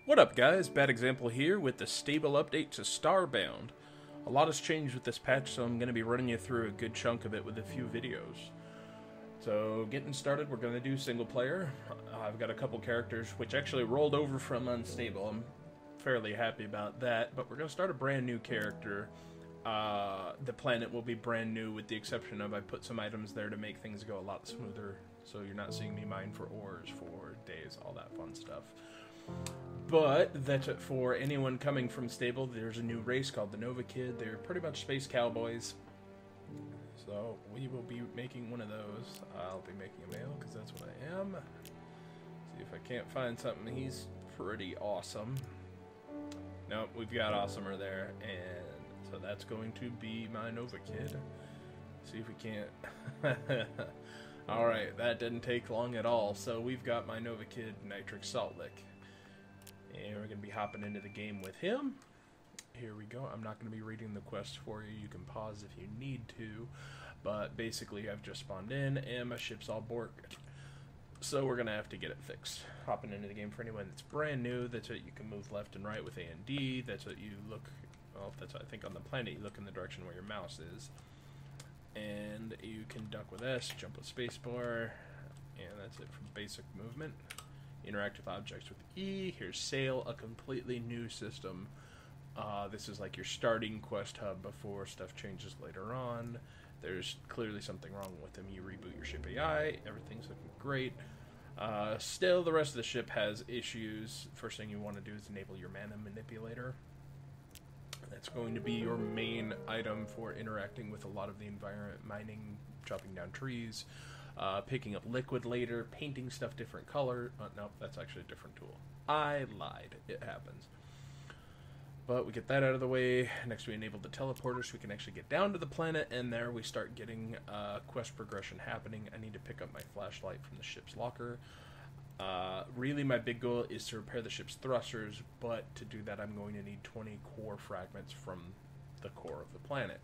What up, guys? Bad Example here with the stable update to Starbound. A lot has changed with this patch, so I'm going to be running you through a good chunk of it with a few videos. So, getting started, we're going to do single player. I've got a couple characters which actually rolled over from Unstable. I'm fairly happy about that, but we're going to start a brand new character. The planet will be brand new with the exception of I put some items there to make things go a lot smoother, so you're not seeing me mine for ores for days, all that fun stuff. But that's it for anyone coming from stable. There's a new race called the Nova Kid. They're pretty much space cowboys. So we will be making one of those. I'll be making a male because that's what I am. See if I can't find something. He's pretty awesome. Nope, we've got awesomer there. And so that's going to be my Nova Kid. See if we can't. Alright, that didn't take long at all. So we've got my Nova Kid Nitric Salt Lick. And we're going to be hopping into the game with him. Here we go. I'm not going to be reading the quest for you. You can pause if you need to. But basically, I've just spawned in, and my ship's all borked. So we're going to have to get it fixed. Hopping into the game for anyone that's brand new. That's it. You can move left and right with A and D. That's what you look... Well, that's what I think on the planet. You look in the direction where your mouse is. And you can duck with S, jump with spacebar. And that's it for basic movement. Interact with objects with E. Here's Sail, a completely new system. This is like your starting quest hub before stuff changes later on. There's clearly something wrong with them. You reboot your ship AI, everything's looking great. Still, the rest of the ship has issues. First thing you want to do is enable your mana manipulator. That's going to be your main item for interacting with a lot of the environment, mining, chopping down trees. Picking up liquid later, painting stuff different color. Nope, that's actually a different tool. I lied. It happens. But we get that out of the way. Next we enable the teleporter so we can actually get down to the planet, and there we start getting quest progression happening. I need to pick up my flashlight from the ship's locker. Really my big goal is to repair the ship's thrusters, but to do that I'm going to need 20 core fragments from the core of the planet.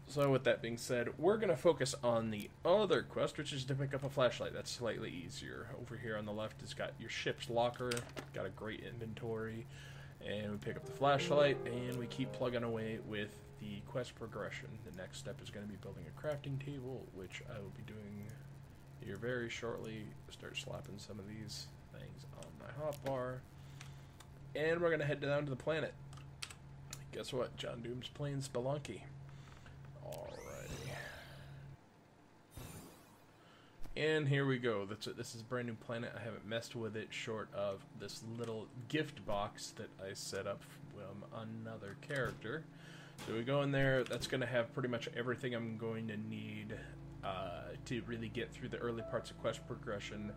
So with that being said, we're going to focus on the other quest, which is to pick up a flashlight. That's slightly easier. Over here on the left has got your ship's locker, got a great inventory, and we pick up the flashlight, and we keep plugging away with the quest progression. The next step is going to be building a crafting table, which I will be doing here very shortly. Start slapping some of these things on my hotbar, and we're going to head down to the planet. Guess what? John Doom's playing Spelunky. Alrighty. And here we go. That's it. This is a brand new planet. I haven't messed with it short of this little gift box that I set up from another character. So we go in there. That's going to have pretty much everything I'm going to need to really get through the early parts of quest progression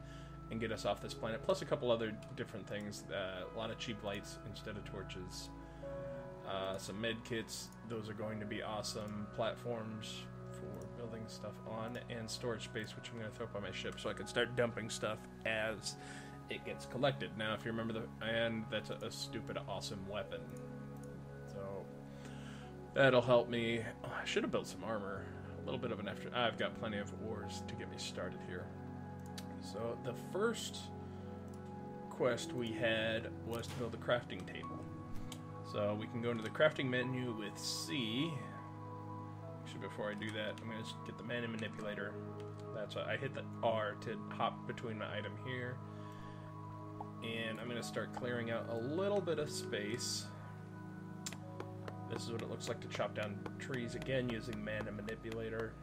and get us off this planet. Plus a couple other different things. A lot of cheap lights instead of torches. Some med kits, those are going to be awesome. Platforms for building stuff on, and storage space, which I'm going to throw up on my ship so I can start dumping stuff as it gets collected. Now, if you remember and that's a stupid awesome weapon. So, that'll help me. Oh, I should have built some armor. A little bit of an after. I've got plenty of ores to get me started here. So, the first quest we had was to build a crafting table. So we can go into the crafting menu with C. Actually, before I do that, I'm going to get the mana manipulator. That's why I hit the R to hop between my item here. And I'm going to start clearing out a little bit of space. This is what it looks like to chop down trees, again using mana manipulator.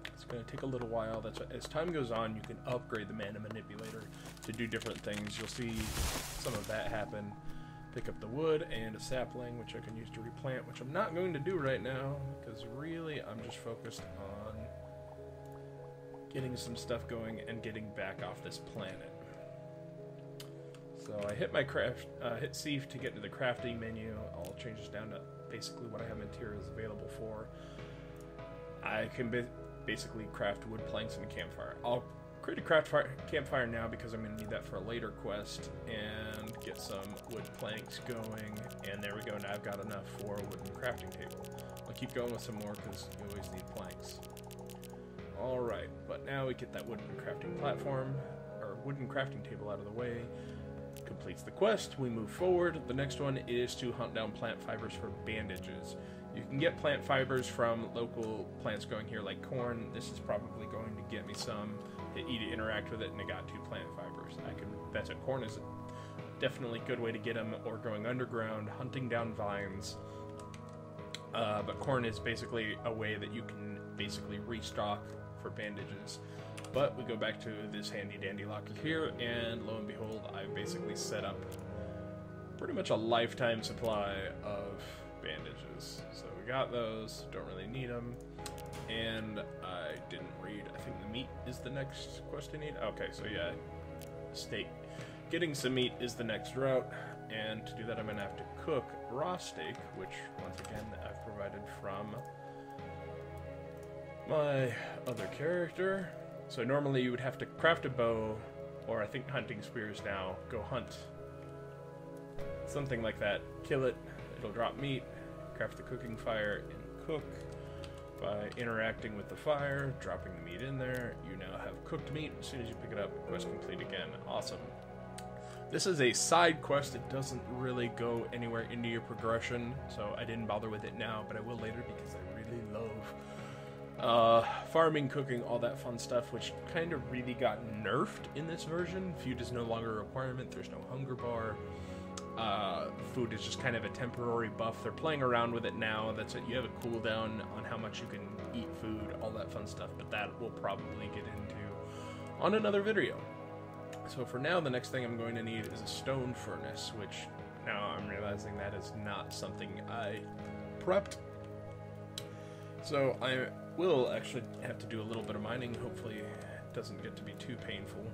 It's going to take a little while. That's why, as time goes on, you can upgrade the mana manipulator to do different things. You'll see some of that happen. Pick up the wood and a sapling, which I can use to replant, which I'm not going to do right now, because really I'm just focused on getting some stuff going and getting back off this planet. So I hit my hit C to get to the crafting menu. I'll change this down to basically what I have materials available for. I can basically craft wood planks and a campfire. I'll create a campfire now because I'm going to need that for a later quest, and get some wood planks going, and there we go. Now I've got enough for a wooden crafting table. I'll keep going with some more because you always need planks. Alright, but now we get that wooden crafting platform, or wooden crafting table out of the way. completes the quest. We move forward. The next one is to hunt down plant fibers for bandages. You can get plant fibers from local plants growing here like corn. This is probably going to get me some. Hit E to interact with it, and I got 2 plant fibers. I can bet that corn is definitely a good way to get them, or going underground, hunting down vines. But corn is basically a way that you can basically restock for bandages. But we go back to this handy dandy locker here, and lo and behold, I basically set up pretty much a lifetime supply of bandages. So we got those, don't really need them. And I didn't read, I think the meat is the next quest I need. Okay, so yeah, steak. Getting some meat is the next route, and to do that I'm going to have to cook raw steak, which, once again, I've provided from my other character. So normally you would have to craft a bow, or I think hunting spears now, go hunt. Something like that. Kill it, it'll drop meat, craft the cooking fire, and cook. By interacting with the fire, dropping the meat in there, you now have cooked meat. As soon as you pick it up, quest complete again. Awesome. This is a side quest. It doesn't really go anywhere into your progression, so I didn't bother with it now, but I will later because I really love farming, cooking, all that fun stuff, which kind of really got nerfed in this version. Food is no longer a requirement. There's no hunger bar. Food is just kind of a temporary buff. They're playing around with it now. That's it. You have a cooldown on how much you can eat food, all that fun stuff, but that we'll probably get into on another video. So for now, the next thing I'm going to need is a stone furnace, which now I'm realizing that is not something I prepped. So I will actually have to do a little bit of mining. Hopefully it doesn't get to be too painful.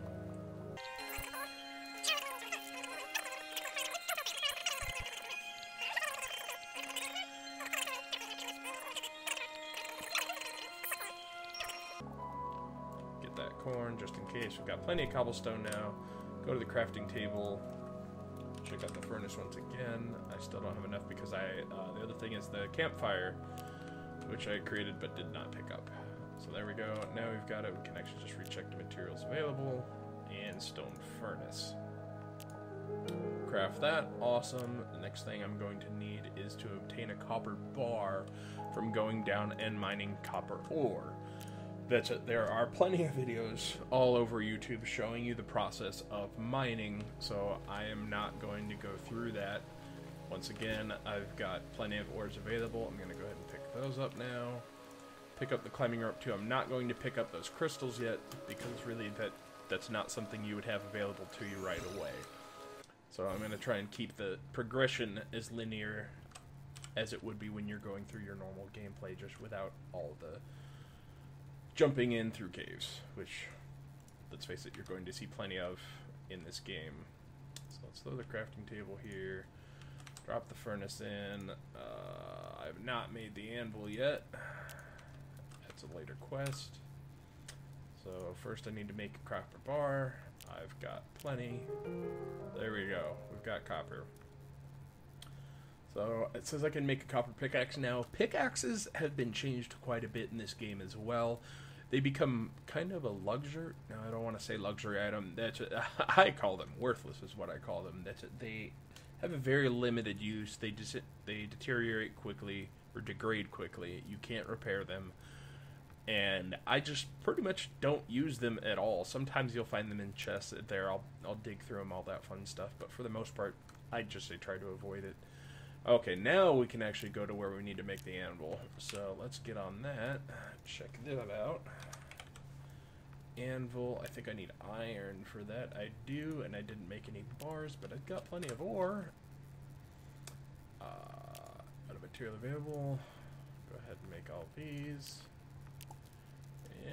Corn just in case. We've got plenty of cobblestone now. Go to the crafting table, check out the furnace once again. I still don't have enough because the other thing is the campfire, which I created but did not pick up. So there we go. Now we've got it. We can actually just recheck the materials available, and stone furnace. Craft that. Awesome. The next thing I'm going to need is to obtain a copper bar from going down and mining copper ore. That's it. There are plenty of videos all over YouTube showing you the process of mining, so I am not going to go through that. Once again, I've got plenty of ores available. I'm going to go ahead and pick those up now. Pick up the climbing rope too. I'm not going to pick up those crystals yet, because really that's not something you would have available to you right away. So I'm going to try and keep the progression as linear as it would be when you're going through your normal gameplay, just without all the jumping in through caves, which, let's face it, you're going to see plenty of in this game. So let's throw the crafting table here, drop the furnace in. I've not made the anvil yet. That's a later quest. So first I need to make a copper bar. I've got plenty. There we go. We've got copper. So it says I can make a copper pickaxe now. Pickaxes have been changed quite a bit in this game as well. They become kind of a luxury. No, I don't want to say luxury item. I call them worthless, is what I call them. They have a very limited use. They deteriorate quickly or degrade quickly. You can't repair them, and I just pretty much don't use them at all. Sometimes you'll find them in chests there. I'll dig through them, all that fun stuff. But for the most part, I just try to avoid it. Okay, now we can actually go to where we need to make the anvil. So let's get on that. Check that out. Anvil. I think I need iron for that. I do, and I didn't make any bars, but I've got plenty of ore. Out of material available. Go ahead and make all these.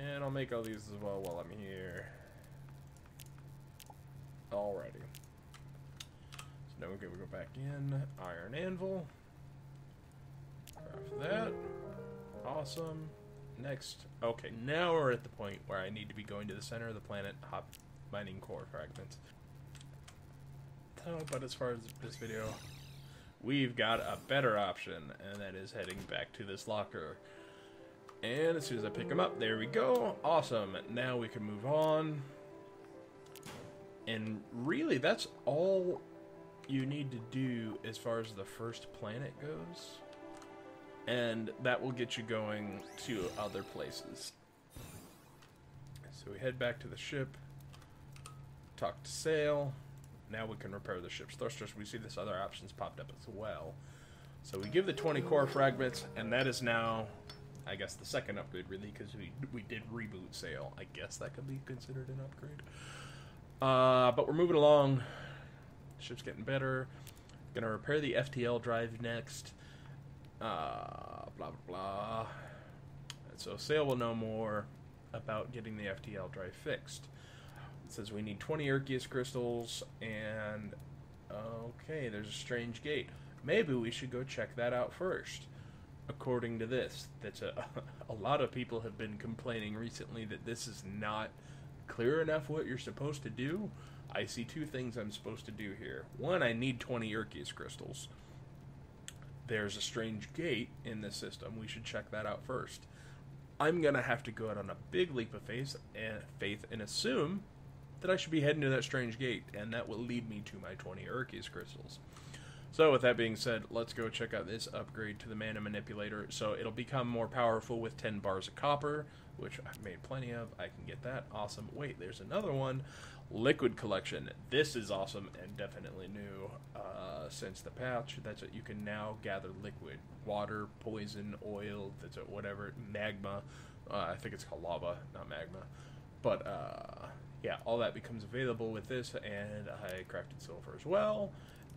And I'll make all these as well while I'm here. Alrighty. Now we go back in. Iron anvil. Craft that. Awesome. Next. Okay, now we're at the point where I need to be going to the center of the planet, mining core fragments. But as far as this video, we've got a better option, and that is heading back to this locker. And as soon as I pick them up, there we go. Awesome. Now we can move on. And really, that's all you need to do as far as the first planet goes. And that will get you going to other places. So we head back to the ship, talk to Sail. Now we can repair the ship's thrusters. We see this other options popped up as well. So we give the 20 core fragments, and that is now, I guess, the second upgrade, really, because we did reboot Sail. I guess that could be considered an upgrade. But we're moving along. The ship's getting better. Gonna repair the FTL drive next. Blah, blah, blah. And so Sail will know more about getting the FTL drive fixed. It says we need 20 Erchius crystals, and okay, there's a strange gate. Maybe we should go check that out first. According to this, that's a lot of people have been complaining recently that this is not clear enough what you're supposed to do. I see two things I'm supposed to do here. One, I need 20 Erchius crystals. There's a strange gate in this system. We should check that out first. I'm going to have to go out on a big leap of faith and assume that I should be heading to that strange gate, and that will lead me to my 20 Erchius crystals. So with that being said, let's go check out this upgrade to the mana manipulator. So it'll become more powerful with 10 bars of copper, which I've made plenty of. I can get that. Awesome. Wait, there's another one. Liquid collection. This is awesome and definitely new since the patch. That's it. You can now gather liquid. Water, poison, oil, that's it, whatever. Magma. I think it's called lava, not magma. But, yeah, all that becomes available with this, and I crafted silver as well.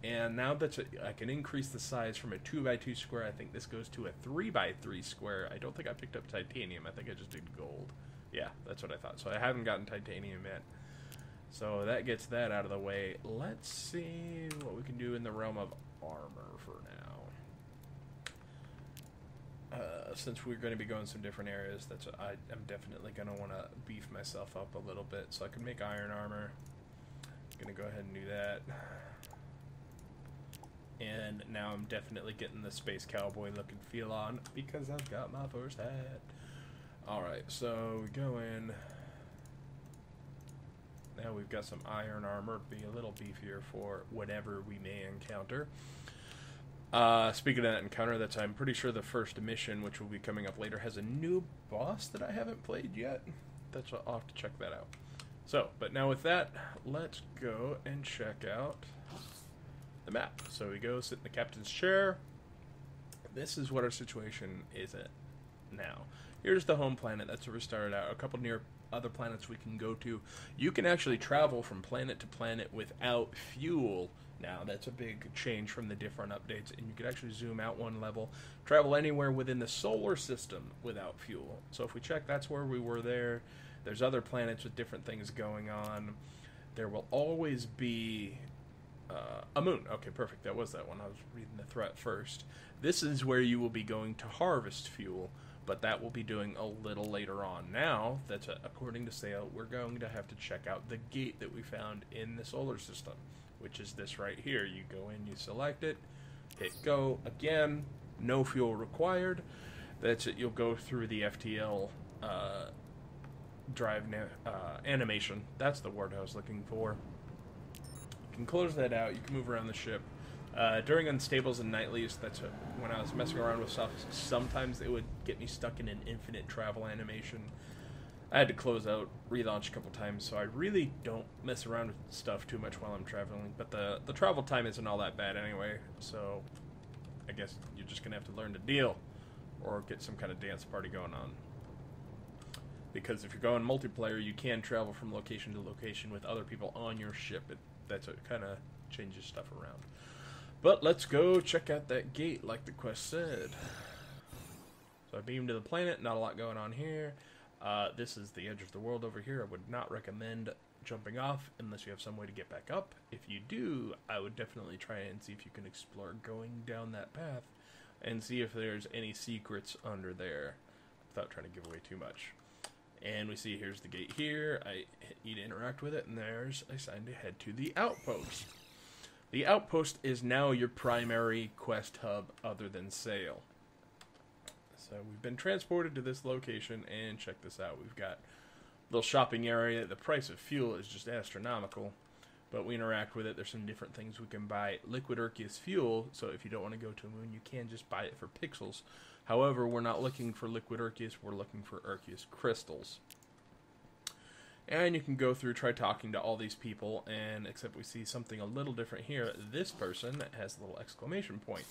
And now that I can increase the size from a 2x2 square, I think this goes to a 3x3 square. I don't think I picked up titanium. I think I just did gold. Yeah, that's what I thought. So I haven't gotten titanium yet. So that gets that out of the way. Let's see what we can do in the realm of armor for now. Since we're going to be going some different areas, I'm definitely going to want to beef myself up a little bit. So I can make iron armor. I'm going to go ahead and do that. And now I'm definitely getting the space cowboy look and feel on because I've got my first hat. Alright, so we go in. Now we've got some iron armor, be a little beefier for whatever we may encounter. Speaking of that encounter, I'm pretty sure the first mission, which will be coming up later, has a new boss that I haven't played yet. I'll have to check that out. So, but now with that, let's go and check out the map. So we go sit in the captain's chair. This is what our situation is at now. Here's the home planet. That's where we started out. A couple near other planets we can go to. You can actually travel from planet to planet without fuel. Now, that's a big change from the different updates, and you can actually zoom out one level, travel anywhere within the solar system without fuel. So if we check, that's where we were there. There's other planets with different things going on. There will always be a moon. Okay, perfect. That was that one. I was reading the threat first. This is where you will be going to harvest fuel, but that we'll be doing a little later on. Now, according to Sail, we're going to have to check out the gate that we found in the solar system, which is this right here. You go in, you select it, hit go. Again, no fuel required. That's it. You'll go through the FTL drive animation. That's the word I was looking for. You can close that out. You can move around the ship. During unstables and nightlies, when I was messing around with stuff, sometimes it would get me stuck in an infinite travel animation. I had to close out, relaunch a couple times, so I really don't mess around with stuff too much while I'm traveling. But the travel time isn't all that bad anyway, so I guess you're just going to have to learn to deal or get some kind of dance party going on. Because if you're going multiplayer, you can travel from location to location with other people on your ship. That's what kind of changes stuff around. But let's go check out that gate like the quest said. So I beamed to the planet, not a lot going on here. This is the edge of the world over here. I would not recommend jumping off unless you have some way to get back up. If you do, I would definitely try and see if you can explore going down that path and see if there's any secrets under there without trying to give away too much. And we see here's the gate here. I hit E to interact with it, and there's a sign to head to the outpost. The outpost is now your primary quest hub other than Sail. So we've been transported to this location, and check this out. We've got a little shopping area. The price of fuel is just astronomical. but we interact with it. There's some different things we can buy. Liquid Erchius fuel, so if you don't want to go to a moon, you can just buy it for pixels. However, we're not looking for liquid Erchius, we're looking for Erchius crystals. And you can go through, try talking to all these people, and except we see something a little different here. This person has a little exclamation point,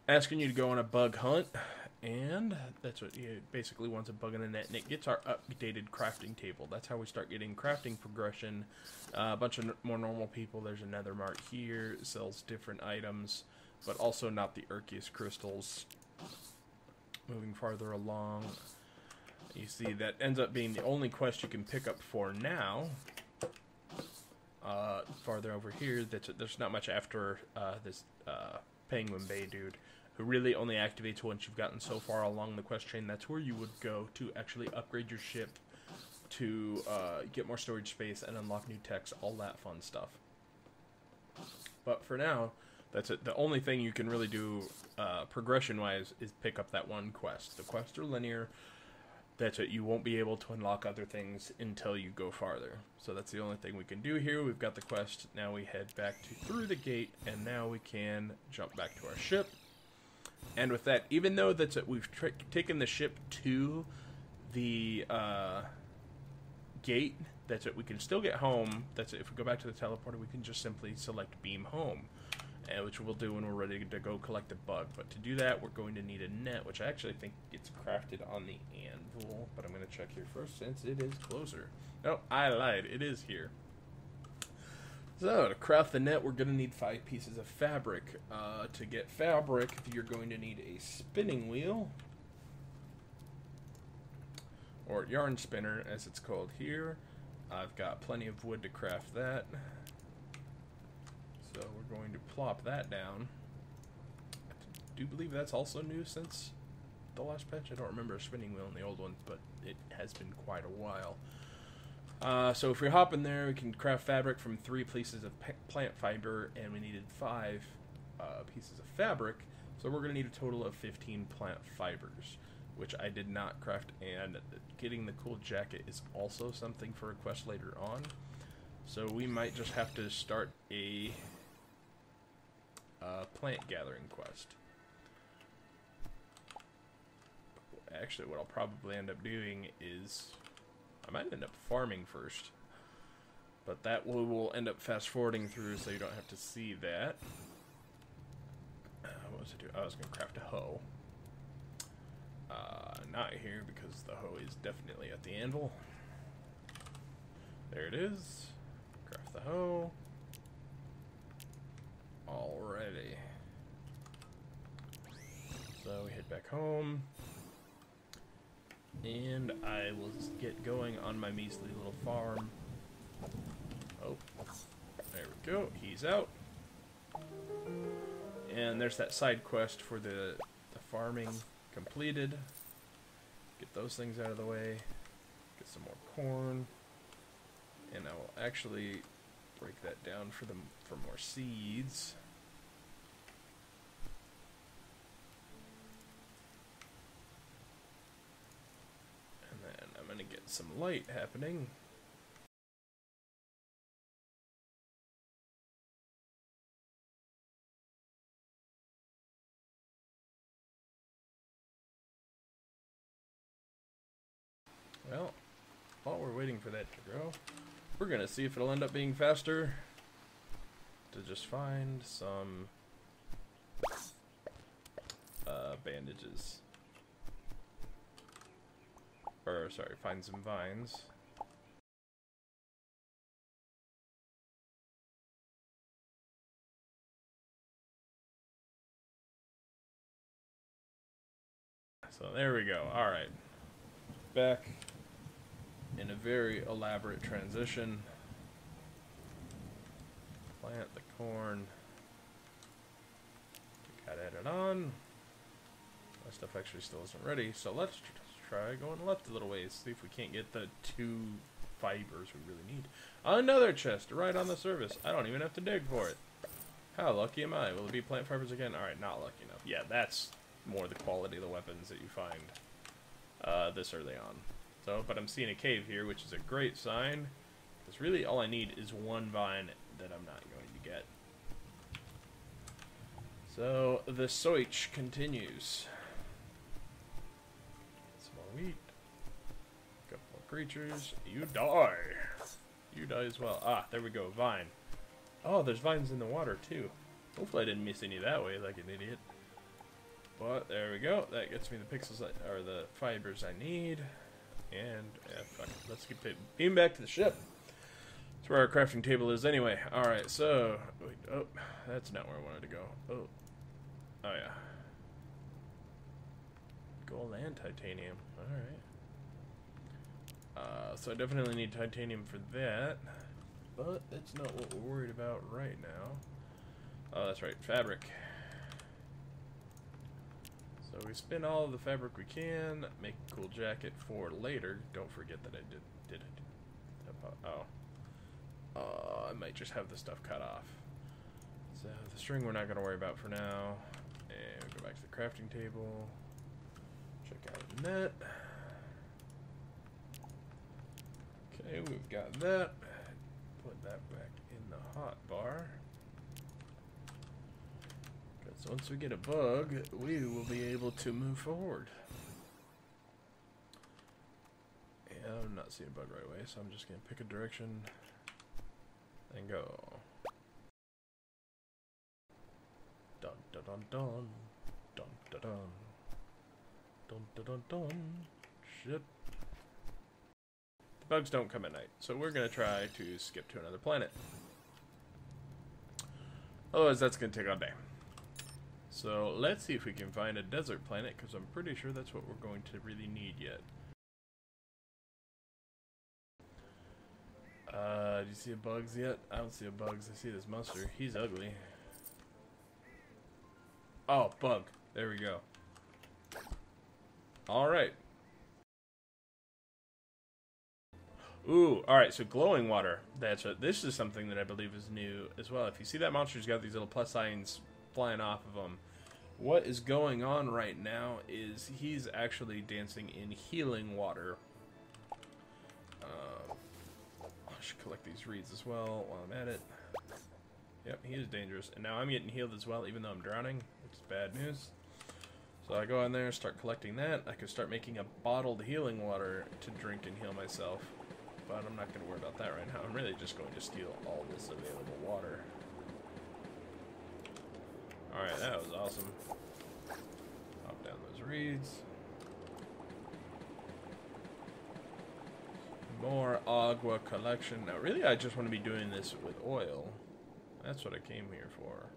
asking you to go on a bug hunt, and that's what he basically wants, a bug in the net, and it gets our updated crafting table. That's how we start getting crafting progression. A bunch of more normal people. There's another mark here. It sells different items, but also not the Erchius crystals. Moving farther along, you see that ends up being the only quest you can pick up for now. Farther over here, there's not much after this Penguin Bay dude, who really only activates once you've gotten so far along the quest chain. That's where you would go to actually upgrade your ship, to get more storage space and unlock new techs, all that fun stuff. But for now, that's it. The only thing you can really do progression-wise is pick up that one quest. The quests are linear. That's it. You won't be able to unlock other things until you go farther. So that's the only thing we can do here. We've got the quest. Now we head back through the gate, and now we can jump back to our ship. And with that, even though that's it, we've taken the ship to the gate, that's it. We can still get home. That's it. If we go back to the teleporter, we can just simply select beam home, which we'll do when we're ready to go collect the bug. But to do that, we're going to need a net, which I actually think gets crafted on the anvil. But I'm going to check here first, since it is closer. Oh, I lied. It is here. So, to craft the net, we're going to need 5 pieces of fabric. To get fabric, you're going to need a spinning wheel, or yarn spinner, as it's called here. I've got plenty of wood to craft that. So we're going to plop that down. I do believe that's also new since the last patch. I don't remember a spinning wheel in the old ones, but it has been quite a while. So if we hop in there, we can craft fabric from 3 pieces of plant fiber, and we needed 5 pieces of fabric. So we're going to need a total of 15 plant fibers, which I did not craft, and getting the cool jacket is also something for a quest later on. So we might just have to start a plant gathering quest. Actually, what I'll probably end up doing is I might end up farming first, but that we will end up fast forwarding through, so you don't have to see that. What was I doing? I was going to craft a hoe. Not here, because the hoe is definitely at the anvil. There it is. Craft the hoe. Alrighty. So we head back home, and I will just get going on my measly little farm. Oh, there we go. He's out. And there's that side quest for the farming completed. Get those things out of the way. Get some more corn. And I will actually break that down for more seeds. And then I'm going to get some light happening. Well, while we're waiting for that to grow, we're going to see if it'll end up being faster to just find some bandages. Or, sorry, find some vines. So there we go. Alright. Back in a very elaborate transition. Plant the corn. Got added on. My stuff actually still isn't ready, so let's try going left a little ways, see if we can't get the 2 fibers we really need. Another chest right on the surface. I don't even have to dig for it. How lucky am I? Will it be plant fibers again? Alright, not lucky enough. Yeah, that's more the quality of the weapons that you find this early on. So, but I'm seeing a cave here, which is a great sign. Because really all I need is one vine that I'm not going to get. So the search continues. Some more wheat. Couple more creatures. You die. You die as well. Ah, there we go. Vine. Oh, there's vines in the water too. Hopefully I didn't miss any that way like an idiot. But there we go. That gets me the pixels or the fibers I need. And yeah, fuck it. Let's get beam back to the ship. That's where our crafting table is anyway. Alright, so wait, oh, that's not where I wanted to go. Oh. Oh yeah. Gold and titanium. Alright. So I definitely need titanium for that. But that's not what we're worried about right now. Oh, that's right, fabric. So we spin all of the fabric we can, make a cool jacket for later. Don't forget that I did it. Oh. I might just have the stuff cut off. So the string we're not going to worry about for now. And we go back to the crafting table. Check out the net. Okay, we've got that. Put that back in the hot bar. Because once we get a bug, we will be able to move forward. Yeah, I'm not seeing a bug right away, so I'm just going to pick a direction and go. Dun dun dun dun. Dun dun dun. Dun dun dun dun. Shit. The bugs don't come at night, so we're going to try to skip to another planet. Otherwise, that's going to take all day. So let's see if we can find a desert planet, because I'm pretty sure that's what we're going to really need yet. Do you see a bugs yet? I don't see a bugs. I see this monster. He's ugly. Oh, bug. There we go. Alright. Ooh, alright, so glowing water. That's what, this is something that I believe is new as well. If you see that monster's got these little plus signs flying off of him, what is going on right now is he's actually dancing in healing water. I should collect these reeds as well while I'm at it. Yep, he is dangerous. And now I'm getting healed as well, even though I'm drowning, which is bad news. So I go in there, start collecting that. I can start making a bottled healing water to drink and heal myself. But I'm not going to worry about that right now. I'm really just going to steal all this available water. Alright, that was awesome. Pop down those reeds. More agua collection. Now really I just want to be doing this with oil. That's what I came here for.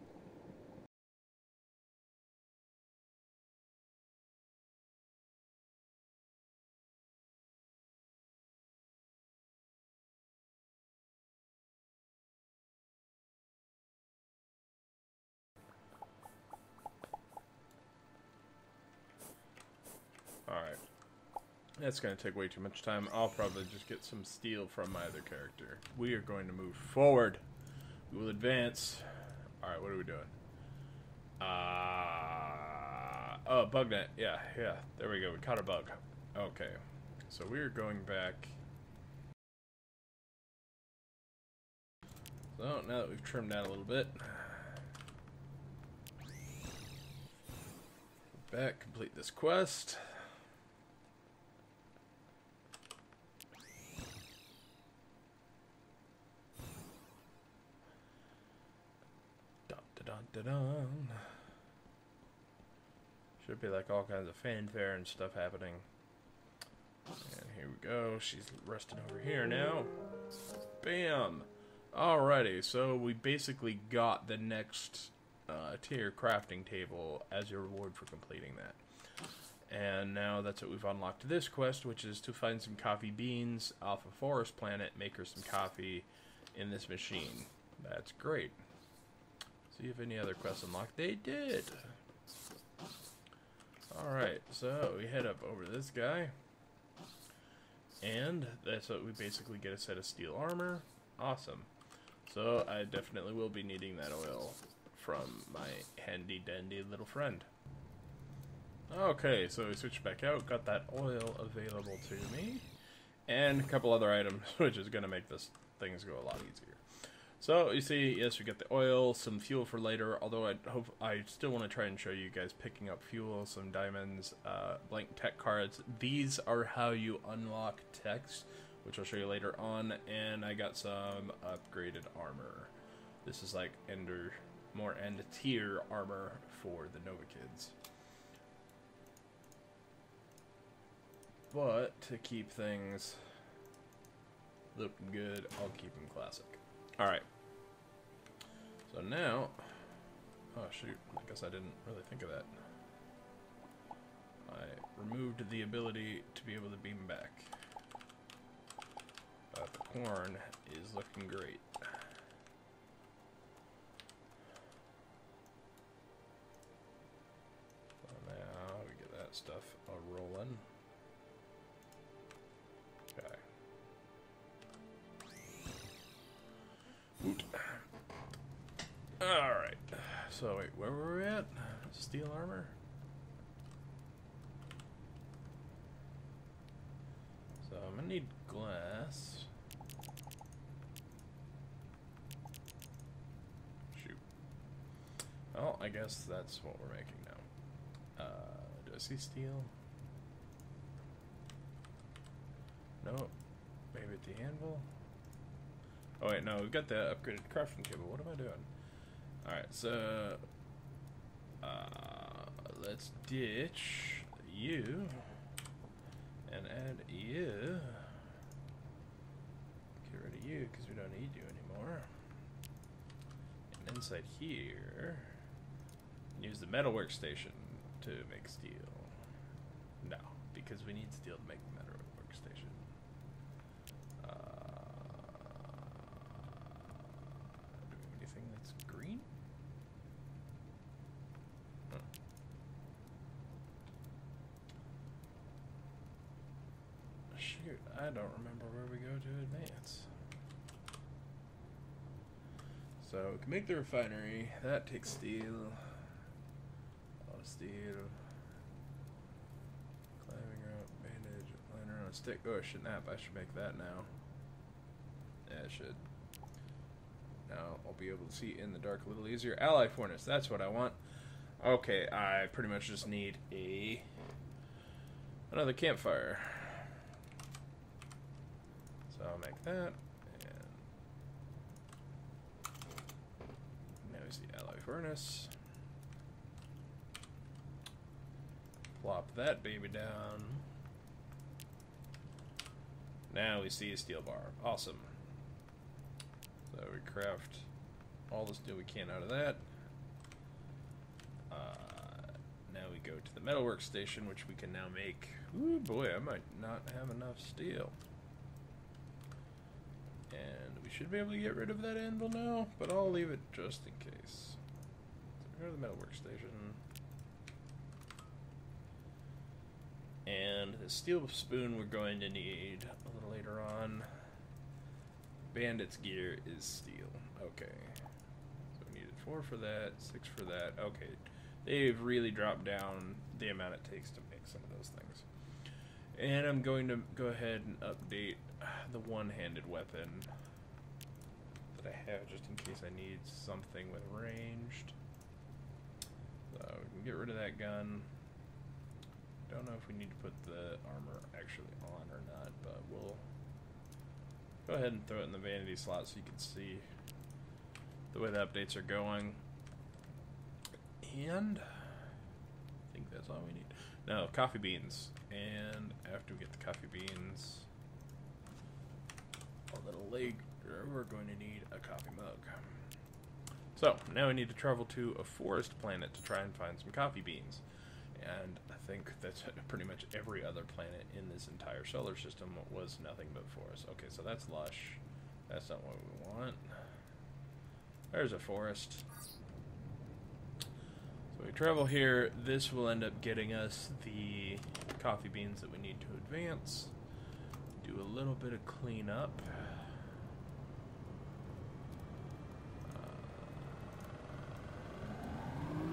Alright. That's going to take way too much time. I'll probably just get some steel from my other character. We are going to move forward. We will advance. Alright, what are we doing? Oh, bug net. Yeah. There we go. We caught a bug. Okay. So we're going back. So now that we've trimmed down a little bit. Back, complete this quest. Dun. Should be like all kinds of fanfare and stuff happening. And here we go. She's resting over here now. Bam! Alrighty, so we basically got the next tier crafting table as your reward for completing that. And now that's what we've unlocked this quest, which is to find some coffee beans off a forest planet, make her some coffee in this machine. That's great. See if any other quests unlocked. They did. Alright, so we head up over to this guy. And that's what we basically get, a set of steel armor. Awesome. So I definitely will be needing that oil from my handy dandy little friend. Okay, so we switched back out, got that oil available to me. And a couple other items, which is going to make this things go a lot easier. So you see, yes, we got the oil, some fuel for later. Although I still want to try and show you guys picking up fuel, some diamonds, blank tech cards. These are how you unlock techs, which I'll show you later on. And I got some upgraded armor. This is like more end tier armor for the Nova kids. But to keep things looking good, I'll keep them classic. Alright. So now... Oh shoot, I guess I didn't really think of that. I removed the ability to be able to beam back. But the corn is looking great. So now we get that stuff rolling. Okay. Alright, so wait, where were we at? Steel armor? So I'm gonna need glass. Shoot. Well, I guess that's what we're making now. Do I see steel? No. Maybe at the anvil? Oh wait, no, we've got the upgraded crafting table. What am I doing? Alright, so let's ditch you and add you. Get rid of you because we don't need you anymore. And inside here, use the metal workstation to make steel. No, because we need steel to make the metal workstation. Do we have anything that's green? Shoot, I don't remember where we go to advance. So we can make the refinery. That takes steel. A lot of steel. Climbing rope, bandage, liner on a stick. Oh, snap, I should make that now. Yeah, I should. Now I'll be able to see in the dark a little easier. Ally furnace, that's what I want. Okay, I pretty much just need another campfire. So I'll make that, and now we see alloy furnace. Plop that baby down. Now we see a steel bar. Awesome. So we craft all the steel we can out of that. Now we go to the metal workstation, which we can now make. Ooh boy, I might not have enough steel. And we should be able to get rid of that anvil now, but I'll leave it just in case. So go to the metal workstation. And the steel spoon we're going to need a little later on. Bandit's gear is steel. Okay. So we needed 4 for that, 6 for that. Okay. They've really dropped down the amount it takes to make some of those things. And I'm going to go ahead and update the one-handed weapon that I have just in case I need something with ranged. So we can get rid of that gun. Don't know if we need to put the armor actually on or not, but we'll go ahead and throw it in the vanity slot so you can see the way the updates are going. And I think that's all we need. No, coffee beans. And after we get the coffee beans, a little later, we're going to need a coffee mug. So, now we need to travel to a forest planet to try and find some coffee beans. And I think that's pretty much every other planet in this entire solar system was nothing but forest. Okay, so that's lush. That's not what we want. There's a forest. So we travel here. This will end up getting us the coffee beans that we need to advance. Do a little bit of cleanup.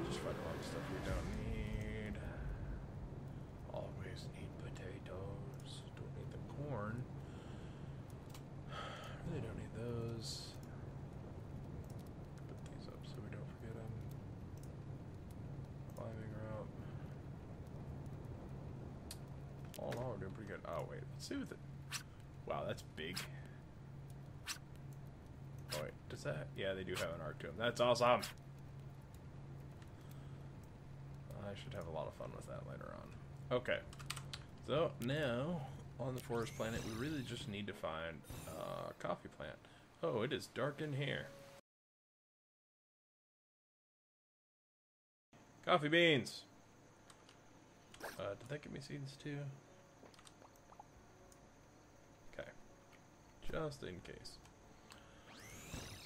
Just find all the stuff we don't need. Always need potatoes. Don't need the corn. Really don't need good. Oh, wait. Let's see what the... Wow, that's big. Oh, wait. Does that... Yeah, they do have an arc to them. That's awesome! I should have a lot of fun with that later on. Okay. So, now, on the forest planet, we really just need to find a coffee plant. Oh, it is dark in here. Coffee beans! Did that give me seeds too? Okay. Just in case.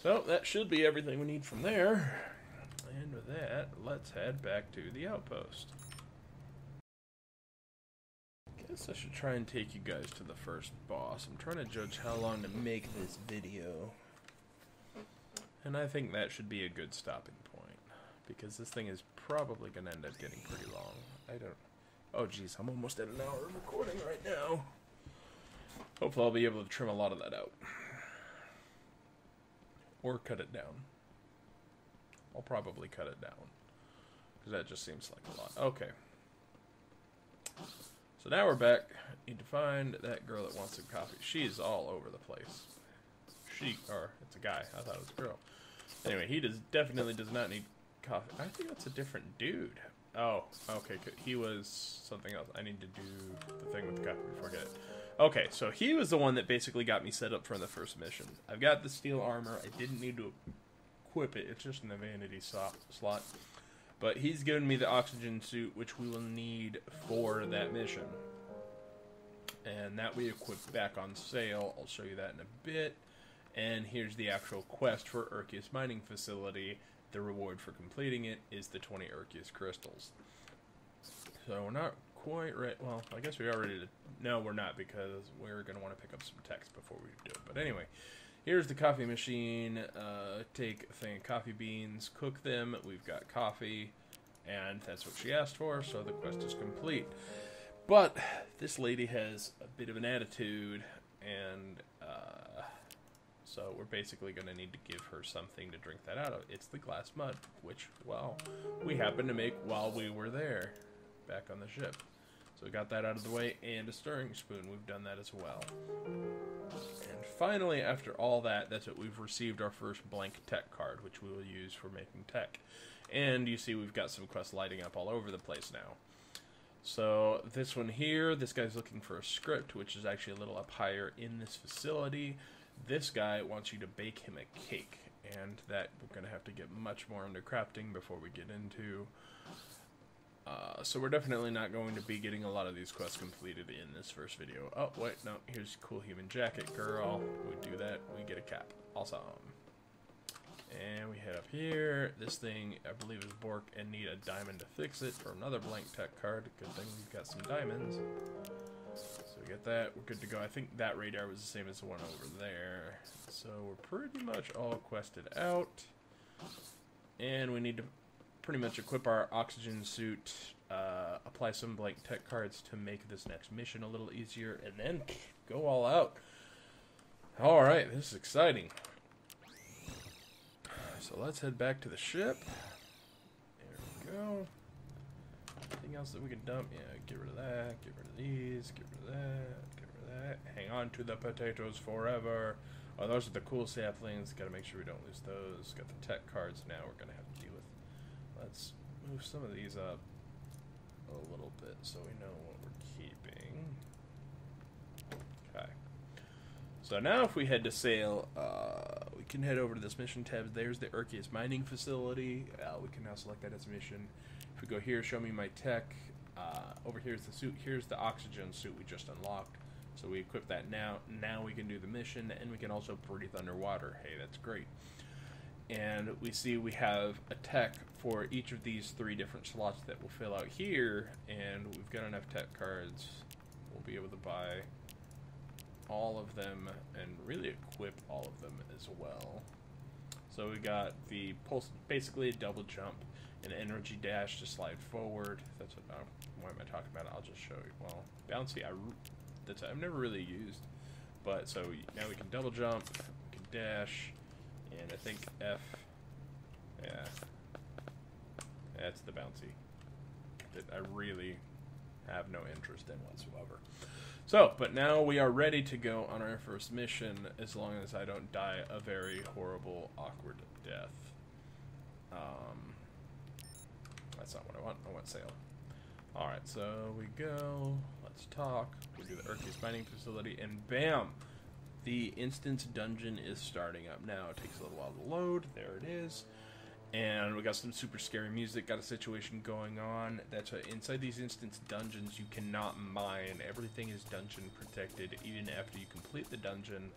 So, that should be everything we need from there. And with that, let's head back to the outpost. Guess I should try and take you guys to the first boss. I'm trying to judge how long to make this video. And I think that should be a good stopping point. Because this thing is probably going to end up getting pretty long. I don't... Oh geez, I'm almost at an hour of recording right now. Hopefully I'll be able to trim a lot of that out. Or cut it down. I'll probably cut it down. Because that just seems like a lot. Okay. So now we're back. Need to find that girl that wants some coffee. She's all over the place. It's a guy. I thought it was a girl. Anyway, he definitely does not need coffee. I think that's a different dude. Oh, okay. He was something else. I need to do the thing with the coffee before I get it. Okay, so he was the one that basically got me set up for the first mission. I've got the steel armor. I didn't need to equip it. It's just in the vanity slot. But he's given me the oxygen suit, which we will need for that mission. And that we equip back on sale. I'll show you that in a bit. And here's the actual quest for Erchius Mining Facility. The reward for completing it is the 20 Erchius crystals. So we're not quite right. Well, I guess we already did. No, we're not, because we're going to want to pick up some text before we do it. But anyway, here's the coffee machine. Take a thing of coffee beans, cook them. We've got coffee, and that's what she asked for, so the quest is complete. But this lady has a bit of an attitude, and so we're basically going to need to give her something to drink that out of. It's the glass mud, which, well, we happened to make while we were there, back on the ship. So we got that out of the way, and a stirring spoon. We've done that as well. And finally, after all that, that's it. We've received our first blank tech card, which we will use for making tech. And you see we've got some quests lighting up all over the place now. So this one here, this guy's looking for a script, which is actually a little up higher in this facility. This guy wants you to bake him a cake, and that we're going to have to get much more into crafting before we get into. So we're definitely not going to be getting a lot of these quests completed in this first video. Oh, wait, no, here's cool human jacket girl. We do that, we get a cap. Awesome. And we head up here. This thing, I believe, is Bork and need a diamond to fix it, or another blank tech card. Good thing we've got some diamonds. So we get that. We're good to go. I think that radar was the same as the one over there. So we're pretty much all quested out. And we need to pretty much equip our oxygen suit, apply some blank tech cards to make this next mission a little easier, and then go all out. Alright, this is exciting. So let's head back to the ship. There we go. Anything else that we can dump? Yeah, get rid of that, get rid of these, get rid of that, get rid of that. Hang on to the potatoes forever. Oh, those are the cool saplings. Gotta make sure we don't lose those. Got the tech cards now we're gonna have to deal with. Let's move some of these up a little bit so we know what we're keeping. Okay. So now if we head to sail, we can head over to this mission tab. There's the Erchius Mining Facility. We can now select that as a mission. If we go here, show me my tech. Over here's the suit. Here's the oxygen suit we just unlocked. So we equip that now. Now we can do the mission, and we can also breathe underwater. Hey, that's great. And we see we have a tech for each of these 3 different slots that we'll fill out here, and we've got enough tech cards. We'll be able to buy all of them and really equip all of them as well. So we got the pulse, basically a double jump, an energy dash to slide forward. That's what. Why am I talking about it? I'll just show you. Well, bouncy. I've never really used, but so now we can double jump, we can dash, and I think F. Yeah, that's the bouncy that I really have no interest in whatsoever. So, but now we are ready to go on our first mission, as long as I don't die a very horrible, awkward death. That's not what I want. I want sail. Alright, so we go. Let's talk. We do the Erchius mining facility, and bam! The instance dungeon is starting up now. It takes a little while to load. There it is. And we got some super scary music, got a situation going on. That's inside these instance dungeons, you cannot mine. Everything is dungeon protected, even after you complete the dungeon.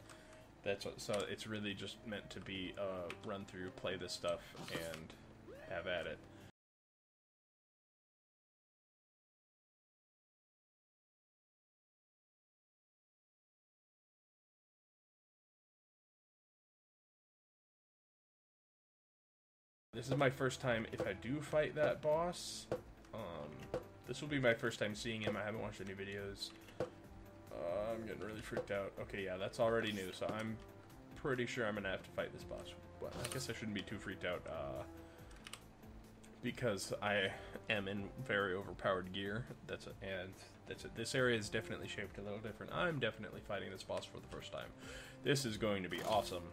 So it's really just meant to be a run through, play this stuff, and have at it. This is my first time, if I do fight that boss, this will be my first time seeing him. I haven't watched any videos. I'm getting really freaked out. Okay, yeah, that's already new, so I'm pretty sure I'm gonna have to fight this boss. Well, I guess I shouldn't be too freaked out, because I am in very overpowered gear. That's it. This area is definitely shaped a little different. I'm definitely fighting this boss for the first time. This is going to be awesome.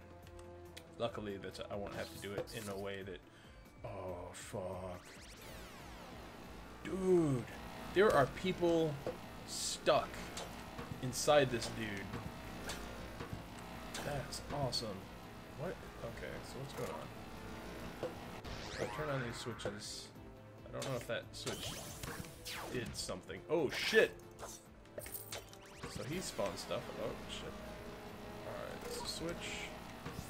Luckily, I won't have to do it in a way that... Oh, fuck. Dude, there are people stuck inside this dude. That's awesome. What? Okay, so what's going on? So I turn on these switches. I don't know if that switch did something. Oh, shit! So he spawns stuff. Oh, shit. Alright, so switch.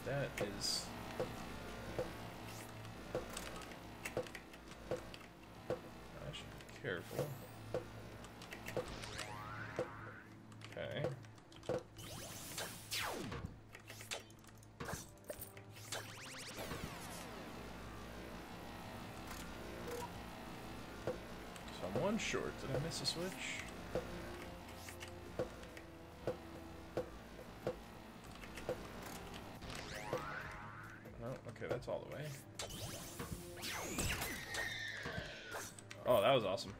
That is... I should be careful. Okay. So I'm one short. Did I miss a switch? That's all the way. Oh, that was awesome.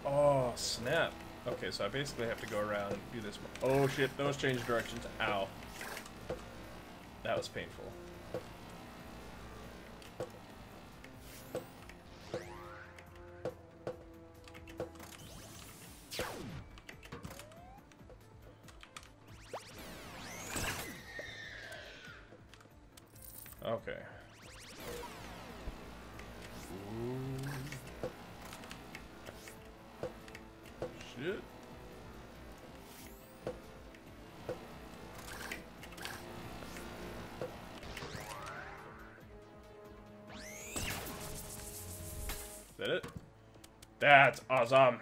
Oh, snap. Okay, so I basically have to go around and do this. Oh, shit. Those change directions. Ow. That was painful. Okay. Ooh. Shit. Is that it? That's awesome.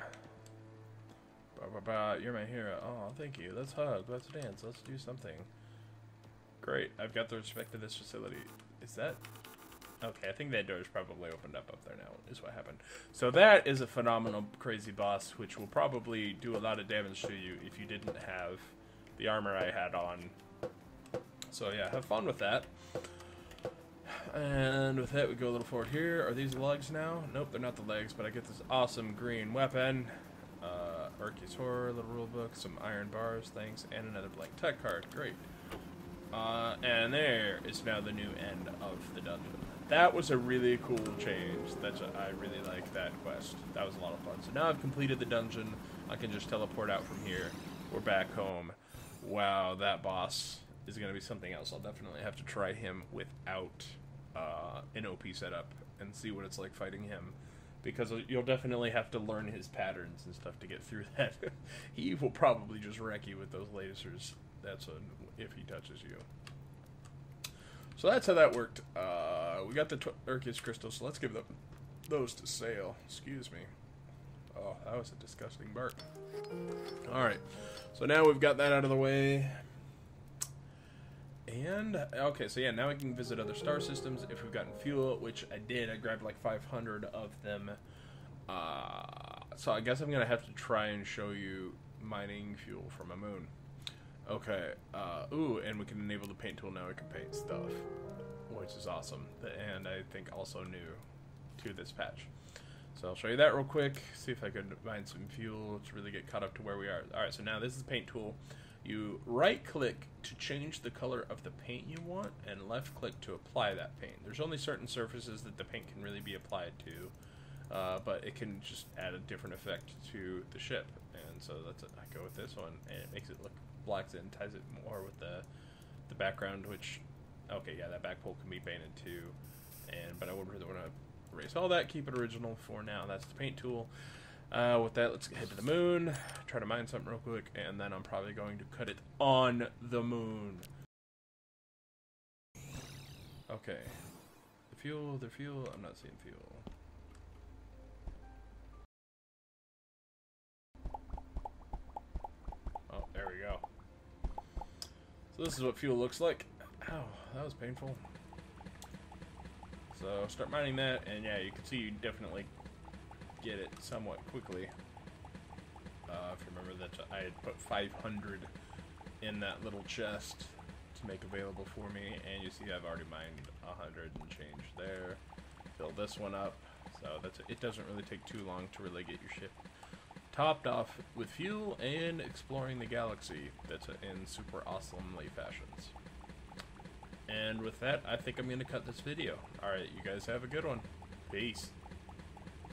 You're my hero. Oh, thank you. Let's hug. Let's dance. Let's do something. Great, I've got the respect to this facility. Is that... Okay, I think that door's probably opened up there now, is what happened. So that is a phenomenal, crazy boss, which will probably do a lot of damage to you if you didn't have the armor I had on. So yeah, have fun with that. And with that, we go a little forward here. Are these the legs now? Nope, they're not the legs, but I get this awesome green weapon. Erchius Horror, little rulebook, some iron bars, thanks, and another blank tech card. Great. And there is now the new end of the dungeon. That was a really cool change. I really like that quest. That was a lot of fun. So now I've completed the dungeon. I can just teleport out from here. We're back home. Wow, that boss is going to be something else. I'll definitely have to try him without an OP setup and see what it's like fighting him. Because you'll definitely have to learn his patterns and stuff to get through that. He will probably just wreck you with those lasers. If he touches you. So that's how that worked. We got the Erchius crystals, so let's give those to Sail. Excuse me. Oh, that was a disgusting bark. Alright, so now we've got that out of the way. And, okay, so yeah, now we can visit other star systems if we've gotten fuel, which I did. I grabbed like 500 of them. So I guess I'm going to have to try and show you mining fuel from a moon. Okay, ooh, and we can enable the paint tool now. We can paint stuff, which is awesome. And I think also new to this patch. So I'll show you that real quick, see if I can find some fuel to really get caught up to where we are. Alright, so now this is the paint tool. You right click to change the color of the paint you want, and left click to apply that paint. There's only certain surfaces that the paint can really be applied to, but it can just add a different effect to the ship. And so that's it. I go with this one, and it makes it look black and ties it more with the background, which, okay, yeah, that back pole can be painted too. But I would really want to erase all that, keep it original for now. That's the paint tool. With that, let's head to the moon, try to mine something real quick, and then I'm probably going to cut it on the moon. Okay. The fuel, I'm not seeing fuel. Oh, there we go. So this is what fuel looks like. Ow, that was painful. So start mining that, and yeah, you can see you definitely get it somewhat quickly. If you remember that I had put 500 in that little chest to make available for me, and you see I've already mined 100 and change there. Fill this one up, so that's it. It doesn't really take too long to really get your ship topped off with fuel and exploring the galaxy. That's in super awesomely fashions. And with that, I think I'm going to cut this video. Alright, you guys have a good one. Peace.